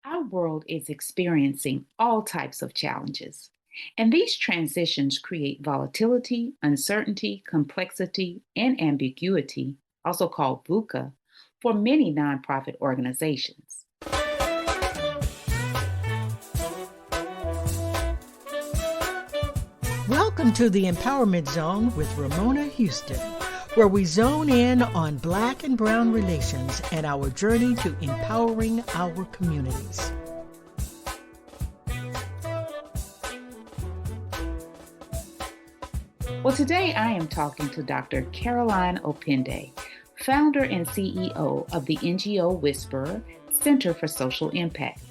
Our world is experiencing all types of challenges, and these transitions create volatility, uncertainty, complexity, and ambiguity, also called VUCA, for many nonprofit organizations. Welcome to the Empowerment Zone with Ramona Houston, where we zone in on Black and Brown relations and our journey to empowering our communities. Well, today I am talking to Dr. Carolyne Opinde, founder and CEO of the NGO Whisperer Center for Social Impact.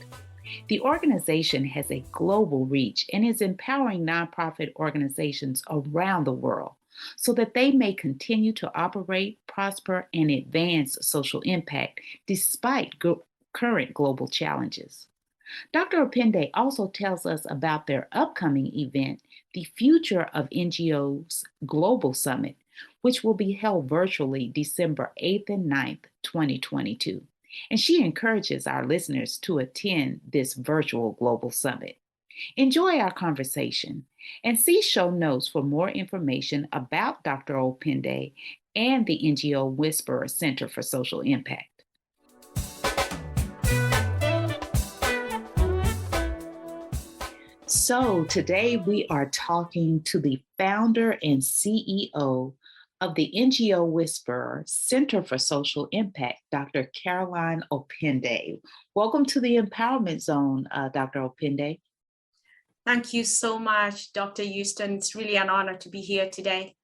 The organization has a global reach and is empowering nonprofit organizations around the world so that they may continue to operate, prosper, and advance social impact despite current global challenges. Dr. Opinde also tells us about their upcoming event, the Future of NGOs Global Summit, which will be held virtually December 8th and 9th, 2022. And she encourages our listeners to attend this virtual global summit. Enjoy our conversation and see show notes for more information about Dr. Opinde and the NGO Whisperer Center for Social Impact. So today we are talking to the founder and CEO of the NGO Whisperer Center for Social Impact, Dr. Carolyne Opinde. Welcome to the Empowerment Zone, Dr. Opinde. Thank you so much, Dr. Houston. It's really an honor to be here today.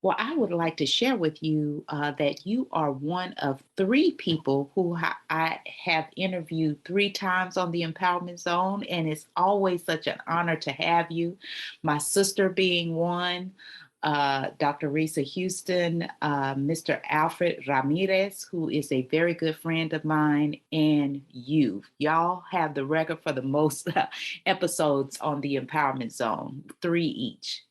Well, I would like to share with you that you are one of three people who I have interviewed 3 times on the Empowerment Zone, and it's always such an honor to have you. My sister being one, Dr. Ramona Houston, Mr. Alfred Ramirez, who is a very good friend of mine, and you. Y'all have the record for the most episodes on the Empowerment Zone, 3 each.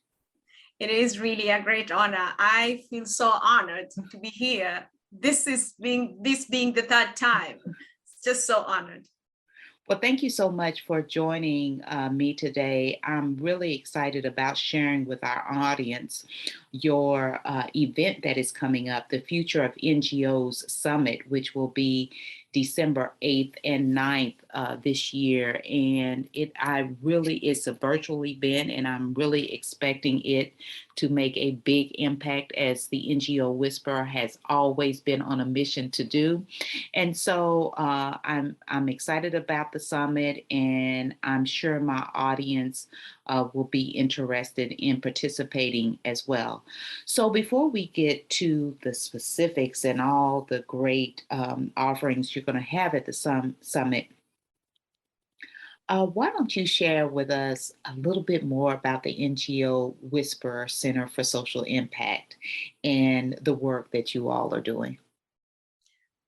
It is really a great honor. I feel so honored to be here. This being the 3rd time. It's just so honored. Well, thank you so much for joining me today. I'm really excited about sharing with our audience your event that is coming up, the Future of NGOs Summit, which will be December 8th and 9th this year. And it's a virtual event, and I'm really expecting it to make a big impact, as the NGO Whisperer has always been on a mission to do. And so I'm excited about the summit, and I'm sure my audience will be interested in participating as well. So before we get to the specifics and all the great offerings you're going to have at the summit, why don't you share with us a little bit more about the NGO Whisperer Center for Social Impact and the work that you all are doing?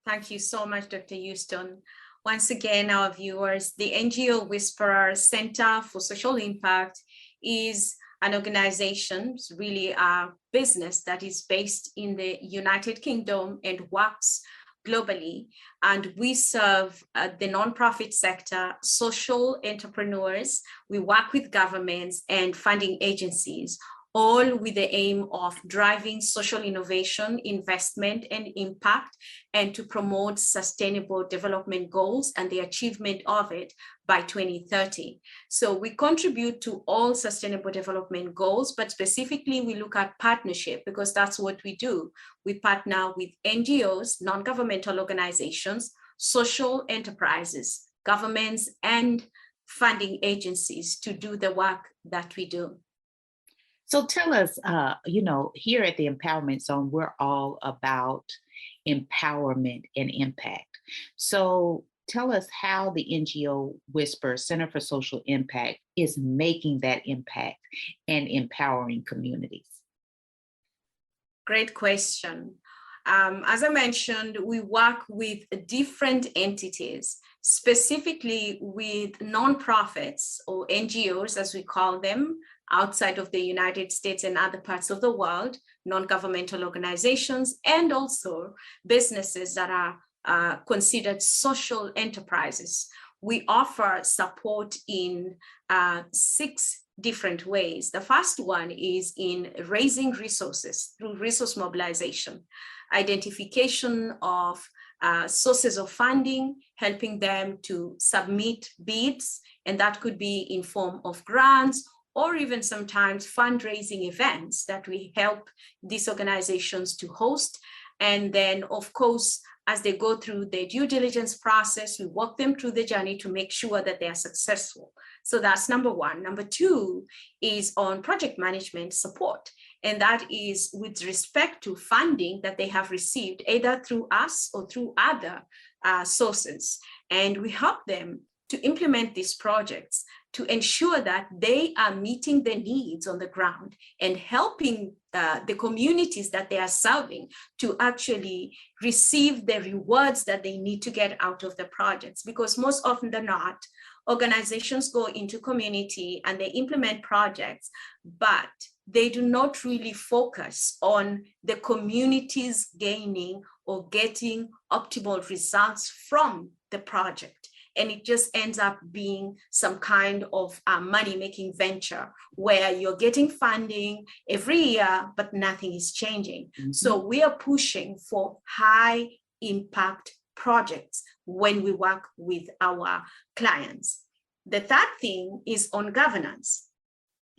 Thank you so much, Dr. Houston. Once again, our viewers, the NGO Whisperer Center for Social Impact is an organization, it's really a business that is based in the United Kingdom and works globally. And we serve the nonprofit sector, social entrepreneurs. We work with governments and funding agencies, all with the aim of driving social innovation, investment, and impact, and to promote sustainable development goals and the achievement of it by 2030. So we contribute to all sustainable development goals, but specifically we look at partnership, because that's what we do. We partner with NGOs, non-governmental organizations, social enterprises, governments, and funding agencies to do the work that we do. So tell us, here at the Empowerment Zone, we're all about empowerment and impact. So tell us how the NGO Whisperer Center for Social Impact is making that impact and empowering communities. Great question. As I mentioned, we work with different entities, specifically with nonprofits or NGOs, as we call them, outside of the United States and other parts of the world, non-governmental organizations, and also businesses that are considered social enterprises. we offer support in 6 different ways. The first one is in raising resources through resource mobilization, identification of sources of funding, helping them to submit bids, and that could be in form of grants or even sometimes fundraising events that we help these organizations to host. And then, of course, as they go through the due diligence process, we walk them through the journey to make sure that they are successful. So that's number one. Number two is on project management support. And that is with respect to funding that they have received either through us or through other sources. And we help them to implement these projects to ensure that they are meeting the needs on the ground and helping the communities that they are serving to actually receive the rewards that they need to get out of the projects. Because most often than not, organizations go into community and they implement projects, but they do not really focus on the communities gaining or getting optimal results from the project. And it just ends up being some kind of money-making venture where you're getting funding every year, but nothing is changing. Mm-hmm. So we are pushing for high impact projects when we work with our clients. The third thing is on governance.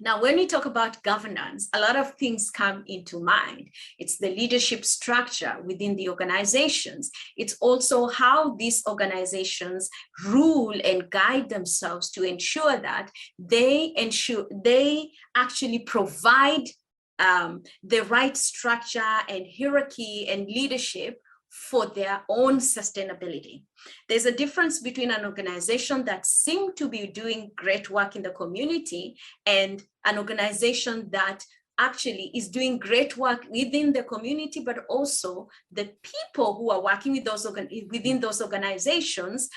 Now, when we talk about governance, a lot of things come into mind. It's the leadership structure within the organizations. It's also how these organizations rule and guide themselves to ensure that they actually provide the right structure and hierarchy and leadership for their own sustainability. There's a difference between an organization that seems to be doing great work in the community and an organization that actually is doing great work within the community, but also the people who are working with within those organizations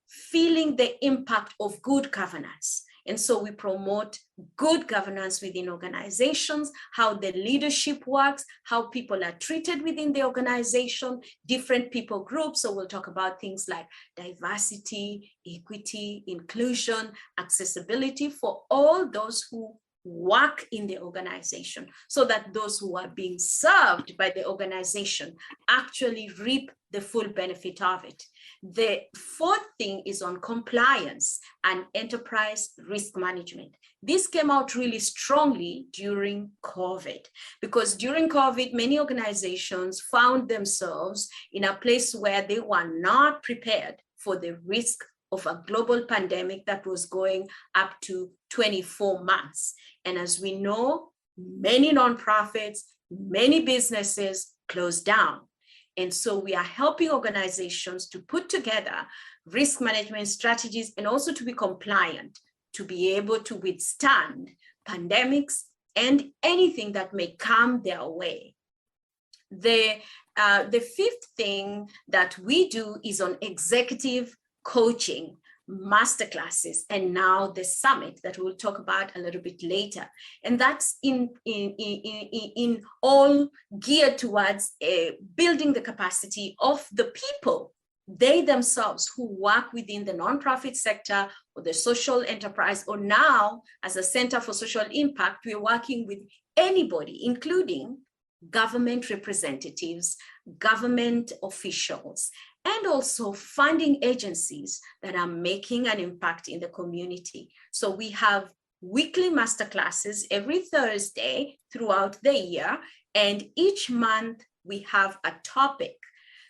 feeling the impact of good governance. And so we promote good governance within organizations, how the leadership works, how people are treated within the organization, different people groups. So we'll talk about things like diversity, equity, inclusion, accessibility for all those who work in the organization, so that those who are being served by the organization actually reap the full benefit of it. The fourth thing is on compliance and enterprise risk management. This came out really strongly during COVID, because during COVID, many organizations found themselves in a place where they were not prepared for the risk of a global pandemic that was going up to 24 months. And as we know, many nonprofits, many businesses closed down. And so we are helping organizations to put together risk management strategies and also to be compliant, to be able to withstand pandemics and anything that may come their way. The fifth thing that we do is on executive coaching, masterclasses, and now the summit that we'll talk about a little bit later. And that's in all geared towards building the capacity of the people, they themselves who work within the nonprofit sector or the social enterprise, or now as a Center for Social Impact, we're working with anybody, including government representatives, government officials, and also funding agencies that are making an impact in the community. So we have weekly masterclasses every Thursday throughout the year, and each month we have a topic.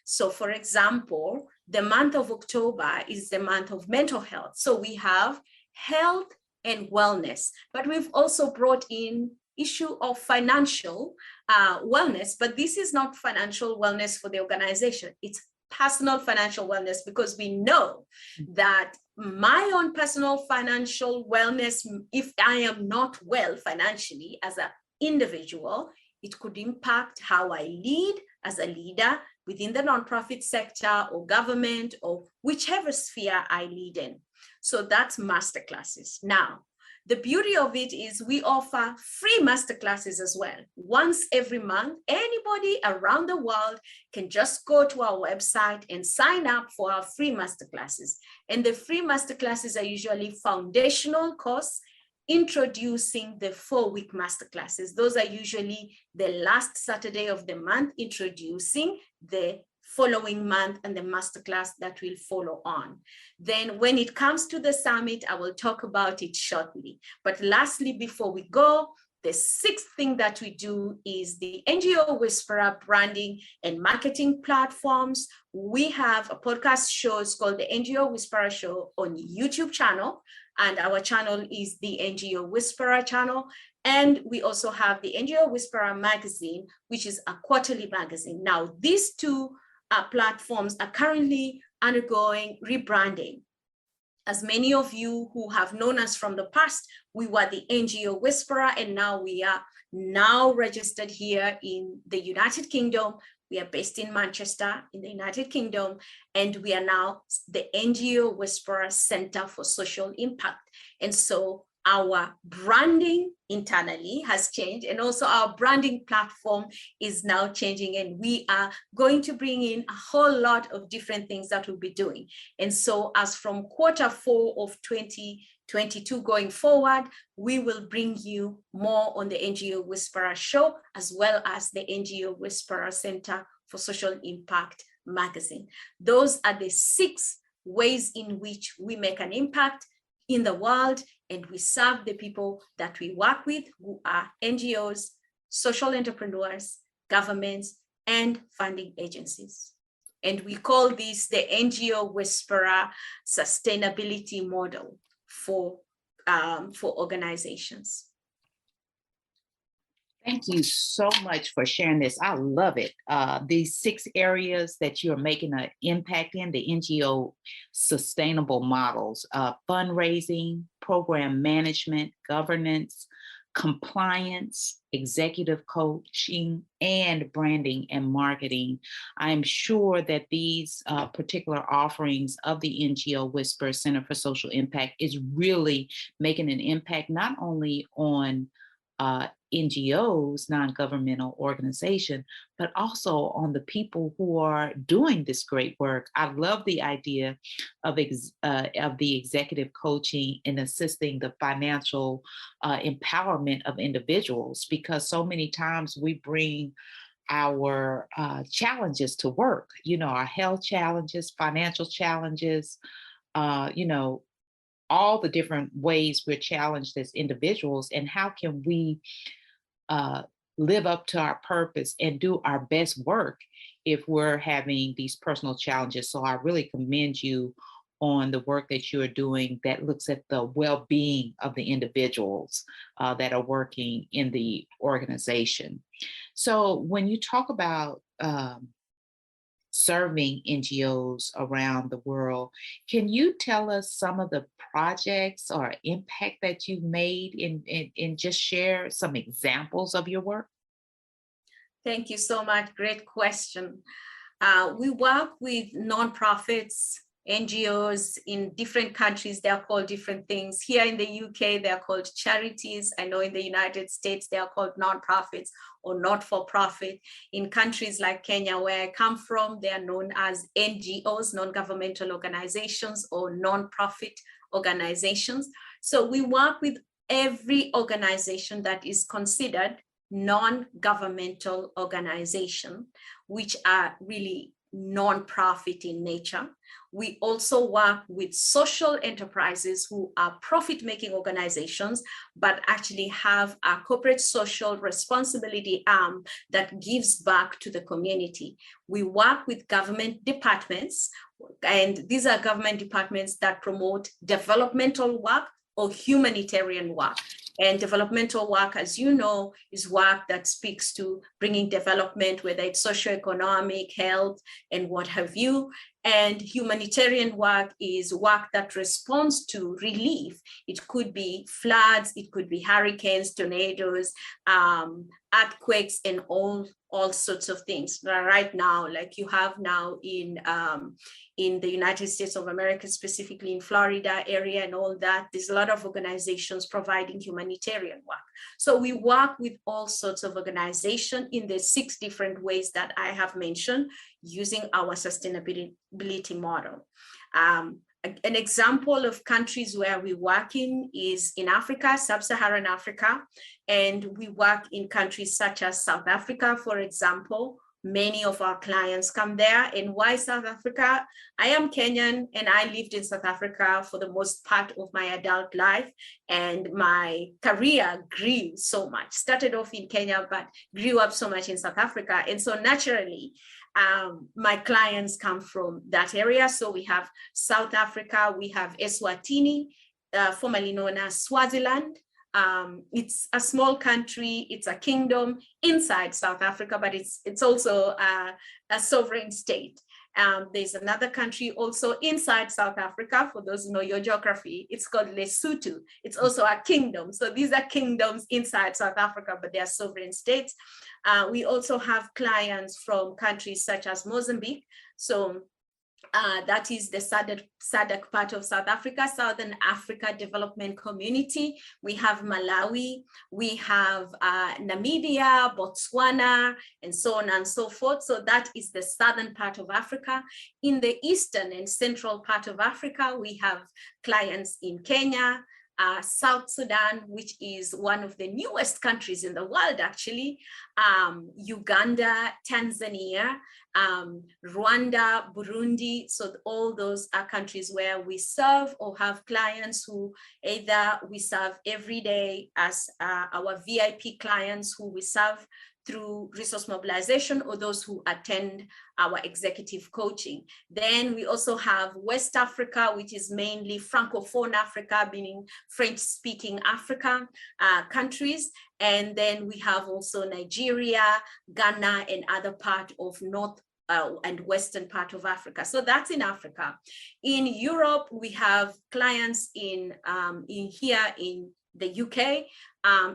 So for example, the month of October is the month of mental health. So we have health and wellness, but we've also brought in issue of financial wellness, but this is not financial wellness for the organization. It's personal financial wellness, because we know that my own personal financial wellness, if I am not well financially as an individual, it could impact how I lead as a leader within the nonprofit sector or government or whichever sphere I lead in. So that's masterclasses. Now, The beauty of it is we offer free masterclasses as well. Once every month, anybody around the world can just go to our website and sign up for our free masterclasses. And the free masterclasses are usually foundational course, introducing the 4-week masterclasses. Those are usually the last Saturday of the month, introducing the following month and the masterclass that will follow on. Then when it comes to the summit, I will talk about it shortly. But lastly, before we go, the 6th thing that we do is the NGO Whisperer branding and marketing platforms. We have a podcast show, it's called the NGO Whisperer Show on YouTube channel, and our channel is the NGO Whisperer channel. And we also have the NGO Whisperer magazine, which is a quarterly magazine. Now, these two platforms are currently undergoing rebranding. As many of you who have known us from the past, we were the NGO Whisperer, and now we are registered here in the United Kingdom. We are based in Manchester in the United Kingdom, and we are now the NGO Whisperer Center for Social Impact. And so our branding internally has changed, and also our branding platform is now changing, and we are going to bring in a whole lot of different things that we'll be doing. And so as from Q4 of 2022 going forward, we will bring you more on the NGO Whisperer Show, as well as the NGO Whisperer Center for Social Impact magazine. Those are the 6 ways in which we make an impact in the world, and we serve the people that we work with, who are NGOs, social entrepreneurs, governments, and funding agencies. And we call this the NGO Whisperer sustainability model for organizations. Thank you so much for sharing this. I love it. These 6 areas that you're making an impact in, the NGO sustainable models, fundraising, program management, governance, compliance, executive coaching, and branding and marketing. I'm sure that these particular offerings of the NGO Whisperer Center for Social Impact is really making an impact not only on NGOs, non-governmental organization, but also on the people who are doing this great work. I love the idea of the executive coaching and assisting the financial empowerment of individuals, because so many times we bring our challenges to work, our health challenges, financial challenges, all the different ways we're challenged as individuals, and how can we live up to our purpose and do our best work if we're having these personal challenges. So I really commend you on the work that you're doing that looks at the well-being of the individuals that are working in the organization. So when you talk about serving NGOs around the world, can you tell us some of the projects or impact that you've made and just share some examples of your work? Thank you so much. Great question. We work with nonprofits, NGOs in different countries. They are called different things. Here in the UK, they are called charities. I know in the United States, they are called nonprofits or not-for-profit. In countries like Kenya, where I come from, they are known as NGOs, non-governmental organizations, or non-profit organizations. So we work with every organization that is considered non-governmental organization, which are really non-profit in nature. We also work with social enterprises who are profit-making organizations, but actually have a corporate social responsibility arm that gives back to the community. We work with government departments, and these are government departments that promote developmental work or humanitarian work. And developmental work, as you know, is work that speaks to bringing development, whether it's socioeconomic, health, and what have you. And humanitarian work is work that responds to relief. It could be floods, it could be hurricanes, tornadoes, earthquakes, and all sorts of things. Right now, like you have now in the United States of America, specifically in Florida area and all that, there's a lot of organizations providing humanitarian work. So we work with all sorts of organizations in the 6 different ways that I have mentioned, using our sustainability model. An example of countries where we work in is in Africa, sub-Saharan Africa, and we work in countries such as South Africa, for example. Many of our clients come there. And why South Africa? I am Kenyan and I lived in South Africa for the most part of my adult life, and my career grew so much. Started off in Kenya, but grew up so much in South Africa. And so naturally, my clients come from that area. So we have South Africa, we have Eswatini, formerly known as Swaziland. It's a small country, it's a kingdom inside South Africa, but it's also a sovereign state. There's another country also inside South Africa, for those who know your geography, it's called Lesotho. It's also a kingdom. So these are kingdoms inside South Africa, but they are sovereign states. We also have clients from countries such as Mozambique. So that is the SADC part of South Africa, Southern Africa Development Community. We have Malawi, we have Namibia, Botswana, and so on and so forth. So that is the southern part of Africa. In the eastern and central part of Africa, we have clients in Kenya, South Sudan, which is one of the newest countries in the world, actually, Uganda, Tanzania, Rwanda, Burundi. So all those are countries where we serve or have clients who either we serve every day as our VIP clients who we serve through resource mobilization, or those who attend our executive coaching. Then we also have West Africa, which is mainly Francophone Africa, meaning French-speaking Africa countries. And then we have also Nigeria, Ghana, and other part of North and Western part of Africa. So that's in Africa. In Europe, we have clients in here in the UK,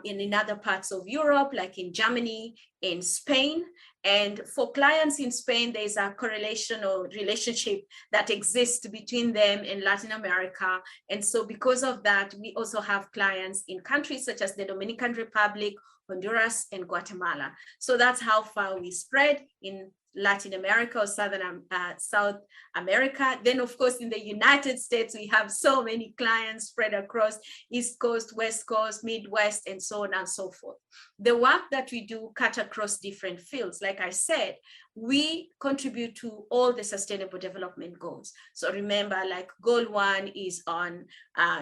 in other parts of Europe, like in Germany, in Spain. And for clients in Spain, there's a correlation or relationship that exists between them and Latin America. And so because of that, we also have clients in countries such as the Dominican Republic, Honduras, and Guatemala. So that's how far we spread in Latin America or South America. Then, of course, in the United States, we have so many clients spread across East Coast, West Coast, Midwest, and so on and so forth. The work that we do cut across different fields. Like I said, we contribute to all the sustainable development goals. So remember, like goal 1 is on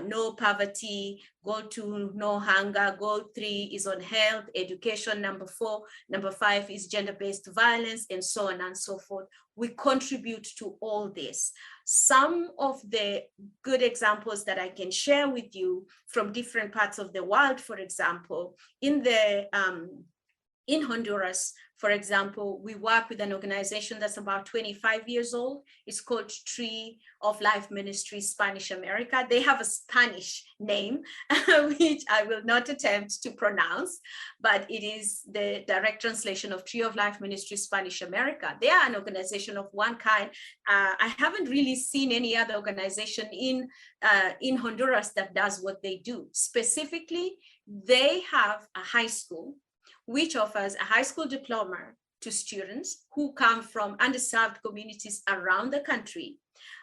no poverty, goal 2, no hunger, goal 3 is on health, education, number 4, number 5 is gender-based violence, and so on and so forth. We contribute to all this. Some of the good examples that I can share with you from different parts of the world, for example, in Honduras, for example, we work with an organization that's about 25 years old. It's called Tree of Life Ministry Spanish America. They have a Spanish name, which I will not attempt to pronounce, but it is the direct translation of Tree of Life Ministry Spanish America. They are an organization of one kind. I haven't really seen any other organization in Honduras that does what they do. Specifically, they have a high school which offers a high school diploma to students who come from underserved communities around the country.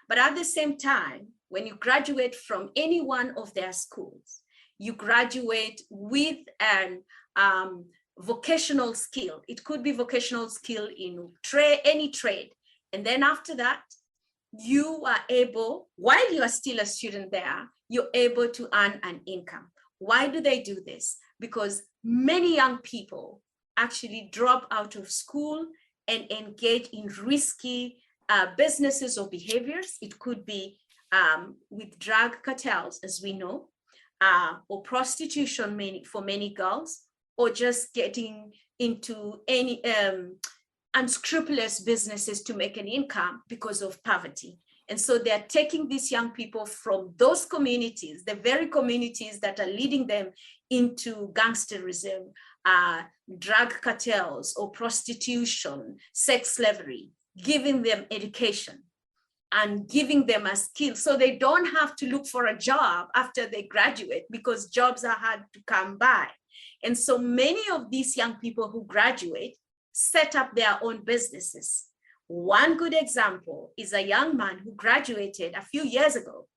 But at the same time, when you graduate from any one of their schools, you graduate with an vocational skill. It could be vocational skill in any trade. And then after that, you are able, while you are still a student there, you're able to earn an income. Why do they do this? Because many young people actually drop out of school and engage in risky businesses or behaviors. It could be with drug cartels, as we know. or prostitution for many girls, or just getting into any unscrupulous businesses to make an income because of poverty. And so they're taking these young people from those communities, the very communities that are leading them into gangsterism, drug cartels or prostitution, sex slavery, giving them education and giving them a skill so they don't have to look for a job after they graduate, because jobs are hard to come by. And so many of these young people who graduate set up their own businesses. One good example is a young man who graduated a few years ago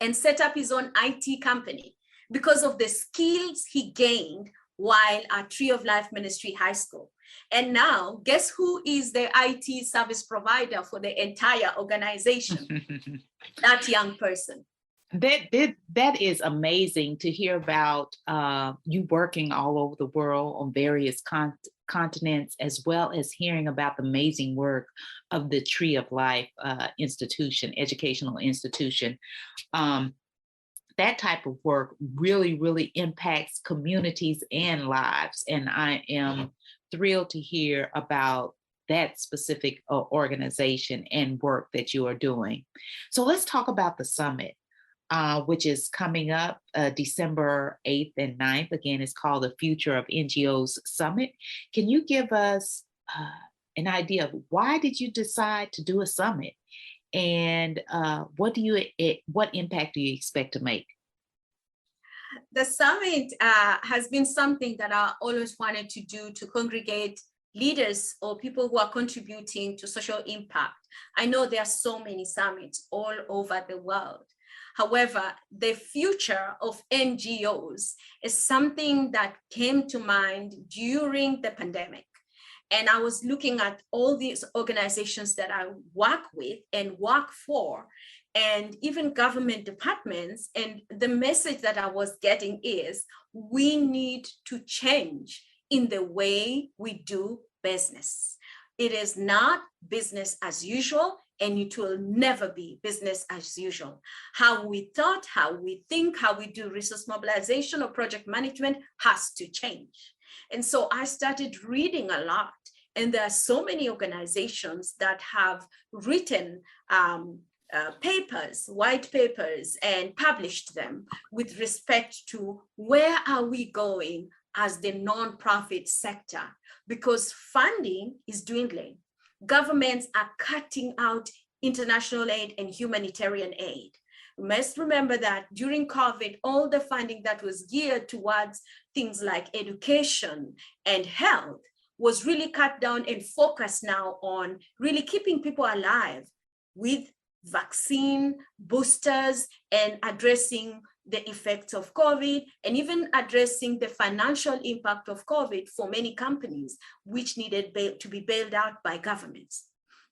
and set up his own IT company because of the skills he gained while at Tree of Life Ministry High School. And now, guess who is the IT service provider for the entire organization? That young person. That is amazing to hear about you working all over the world on various continents, as well as hearing about the amazing work of the Tree of Life educational institution. That type of work really, really impacts communities and lives. And I am thrilled to hear about that specific organization and work that you are doing. So let's talk about the summit, which is coming up December 8th and 9th. Again, it's called the Future of NGOs Summit. Can you give us an idea of why did you decide to do a summit? And what impact do you expect to make? The summit has been something that I always wanted to do, to congregate leaders or people who are contributing to social impact. I know there are so many summits all over the world. However, the future of NGOs is something that came to mind during the pandemic. And I was looking at all these organizations that I work with and work for, and even government departments. And the message that I was getting is, we need to change in the way we do business. It is not business as usual, and it will never be business as usual. How we thought, how we think, how we do resource mobilization or project management has to change. And so I started reading a lot, and there are so many organizations that have written papers, white papers, and published them with respect to where are we going as the nonprofit sector, because funding is dwindling. Governments are cutting out international aid and humanitarian aid. We must remember that during COVID, all the funding that was geared towards things like education and health was really cut down and focused now on really keeping people alive with vaccine boosters and addressing the effects of COVID, and even addressing the financial impact of COVID for many companies, which needed to be bailed out by governments.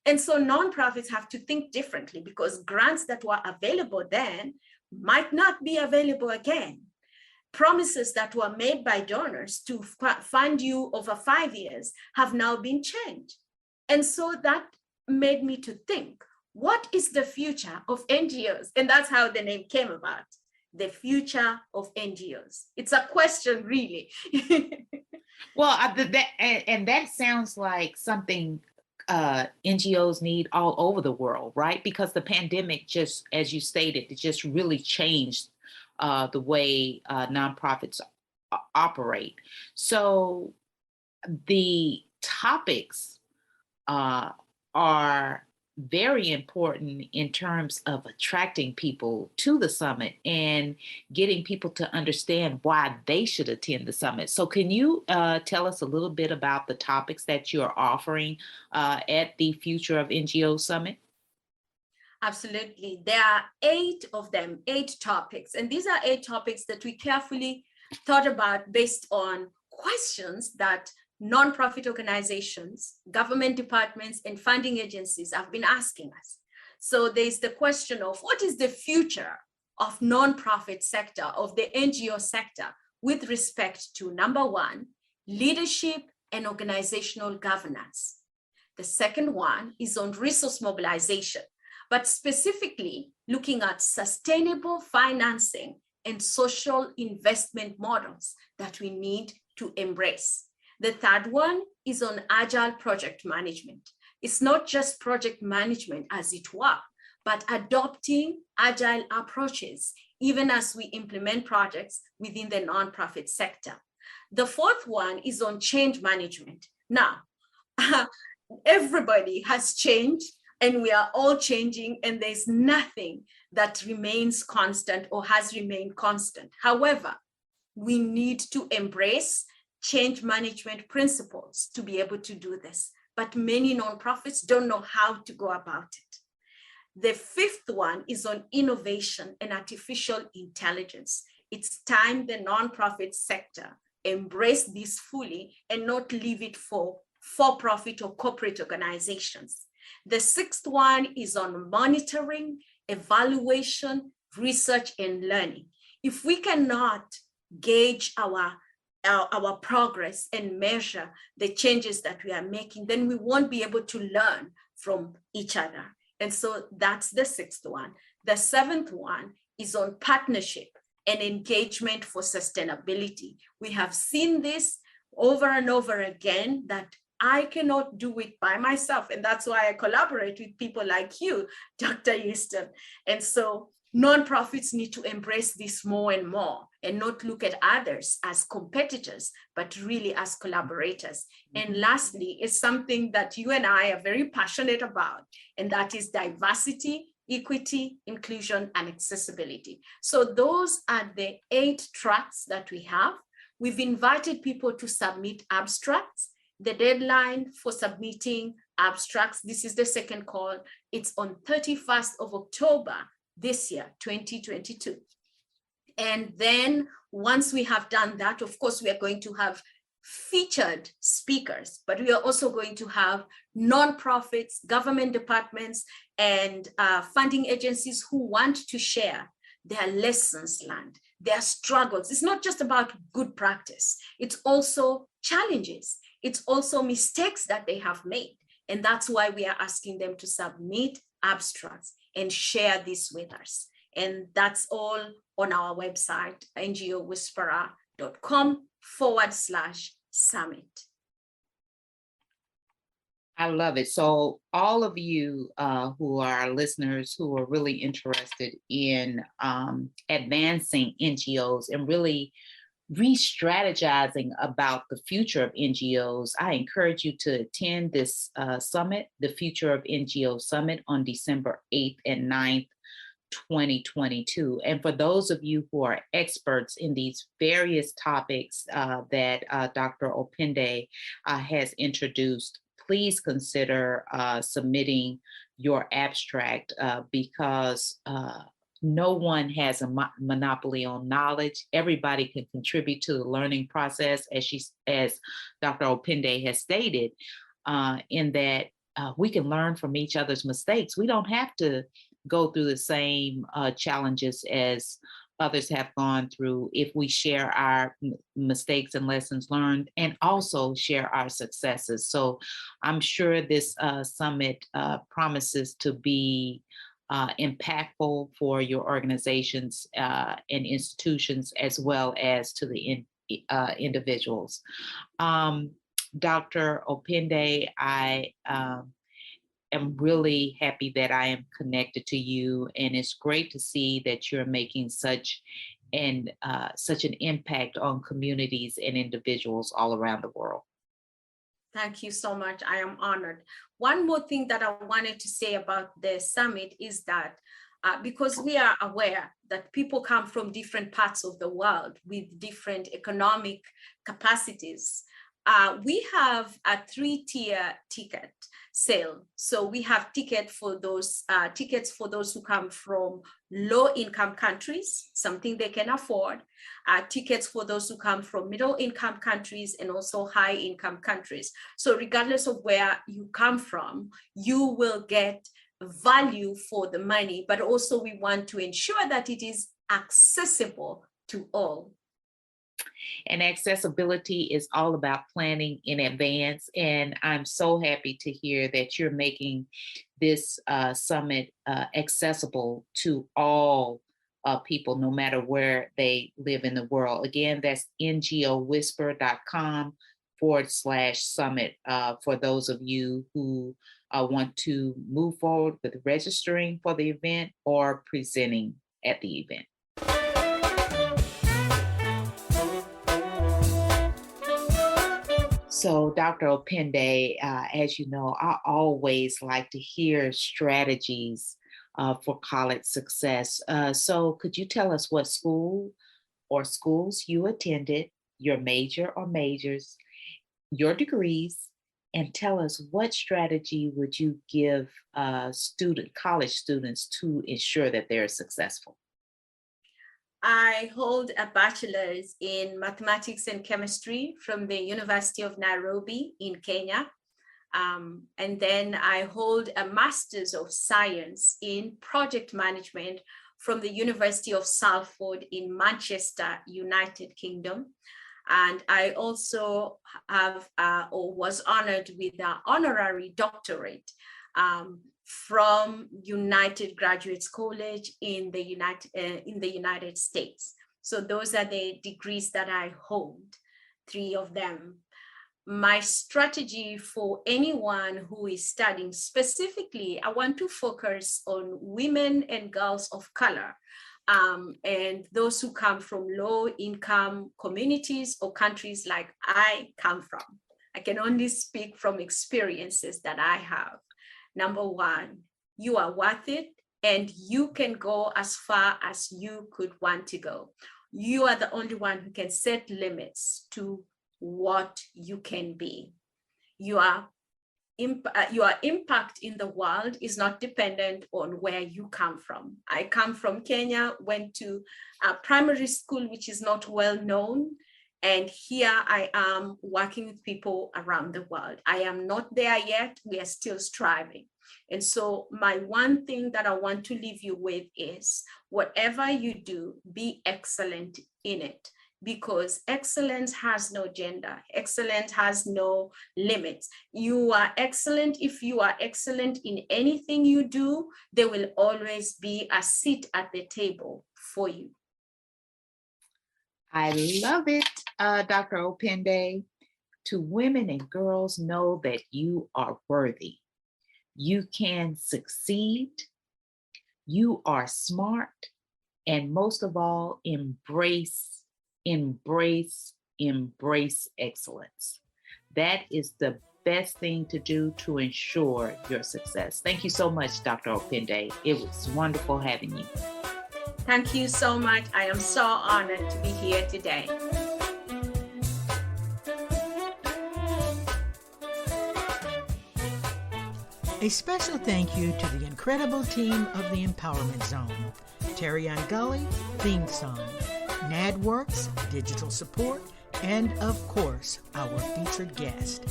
And so nonprofits have to think differently, because grants that were available then might not be available again. Promises that were made by donors to fund you over 5 years have now been changed. And so that made me to think, what is the future of NGOs? And that's how the name came about. The future of NGOs. It's a question, really. Well, that sounds like something NGOs need all over the world, right? Because the pandemic, just as you stated, it just really changed the way nonprofits operate. So the topics are very important in terms of attracting people to the summit and getting people to understand why they should attend the summit. So can you tell us a little bit about the topics that you're offering at the Future of NGO Summit? Absolutely. There are 8 of them, 8 topics. And these are 8 topics that we carefully thought about based on questions that nonprofit organizations, government departments, and funding agencies have been asking us. So there's the question of, what is the future of nonprofit sector, of the NGO sector, with respect to, number 1, leadership and organizational governance. The second one is on resource mobilization, but specifically looking at sustainable financing and social investment models that we need to embrace. The third one is on agile project management. It's not just project management as it were, but adopting agile approaches, even as we implement projects within the nonprofit sector. The fourth one is on change management. Now, everybody has changed and we are all changing, and there's nothing that remains constant or has remained constant. However, we need to embrace change management principles to be able to do this. But many nonprofits don't know how to go about it. The fifth one is on innovation and artificial intelligence. It's time the nonprofit sector embrace this fully and not leave it for for-profit or corporate organizations. The sixth one is on monitoring, evaluation, research, and learning. If we cannot gauge our progress and measure the changes that we are making, then we won't be able to learn from each other. And so that's the sixth one. The seventh one is on partnership and engagement for sustainability. We have seen this over and over again, that I cannot do it by myself. And that's why I collaborate with people like you, Dr. Houston. And so nonprofits need to embrace this more and more and not look at others as competitors, but really as collaborators. And lastly, is something that you and I are very passionate about, and that is diversity, equity, inclusion, and accessibility. So those are the 8 tracks that we have. We've invited people to submit abstracts. The deadline for submitting abstracts, this is the second call, it's on 31st of October this year, 2022. And then once we have done that, of course, we are going to have featured speakers, but we are also going to have nonprofits, government departments, and funding agencies who want to share their lessons learned, their struggles. It's not just about good practice. It's also challenges. It's also mistakes that they have made. And that's why we are asking them to submit abstracts and share this with us. And that's all on our website, ngowhisperer.com/summit. I love it. So all of you who are listeners who are really interested in advancing NGOs and really re-strategizing about the future of NGOs, I encourage you to attend this summit, the Future of NGO Summit, on December 8th and 9th, 2022. And for those of you who are experts in these various topics that Dr. Opinde has introduced, please consider submitting your abstract because no one has a monopoly on knowledge. Everybody can contribute to the learning process, as Dr. Opinde has stated, in that we can learn from each other's mistakes. We don't have to go through the same challenges as others have gone through if we share our mistakes and lessons learned and also share our successes. So I'm sure this summit promises to be impactful for your organizations and institutions, as well as to the individuals. Dr. Opinde, I am really happy that I am connected to you, and it's great to see that you're making such an impact on communities and individuals all around the world. Thank you so much. I am honored. One more thing that I wanted to say about the summit is that because we are aware that people come from different parts of the world with different economic capacities, we have a 3-tier ticket sale. So we have tickets for those who come from low-income countries, something they can afford, tickets for those who come from middle-income countries, and also high-income countries. So regardless of where you come from, you will get value for the money, but also we want to ensure that it is accessible to all. And accessibility is all about planning in advance. And I'm so happy to hear that you're making this summit accessible to all people, no matter where they live in the world. Again, that's ngowhisper.com/summit for those of you who want to move forward with registering for the event or presenting at the event. So, Dr. Opinde, as you know, I always like to hear strategies for college success. So, could you tell us what school or schools you attended, your major or majors, your degrees, and tell us what strategy would you give college students to ensure that they're successful? I hold a bachelor's in mathematics and chemistry from the University of Nairobi in Kenya. And then I hold a master's of science in project management from the University of Salford in Manchester, United Kingdom. And I also have or was honored with an honorary doctorate from United Graduates College in the United States. So those are the degrees that I hold, 3 of them. My strategy for anyone who is studying, specifically, I want to focus on women and girls of color, and those who come from low-income communities or countries like I come from. I can only speak from experiences that I have. Number 1, you are worth it, and you can go as far as you could want to go. You are the only one who can set limits to what you can be. Your impact in the world is not dependent on where you come from. I come from Kenya, went to a primary school which is not well known, and here I am working with people around the world. I am not there yet. We are still striving. And so my one thing that I want to leave you with is whatever you do, be excellent in it, because excellence has no gender. Excellence has no limits. You are excellent. If you are excellent in anything you do, there will always be a seat at the table for you. I love it, Dr. Opinde. To women and girls, know that you are worthy. You can succeed. You are smart. And most of all, embrace excellence. That is the best thing to do to ensure your success. Thank you so much, Dr. Opinde. It was wonderful having you. Thank you so much. I am so honored to be here today. A special thank you to the incredible team of the Empowerment Zone. Terry Gully, theme song. NADWorks, digital support, and of course, our featured guest.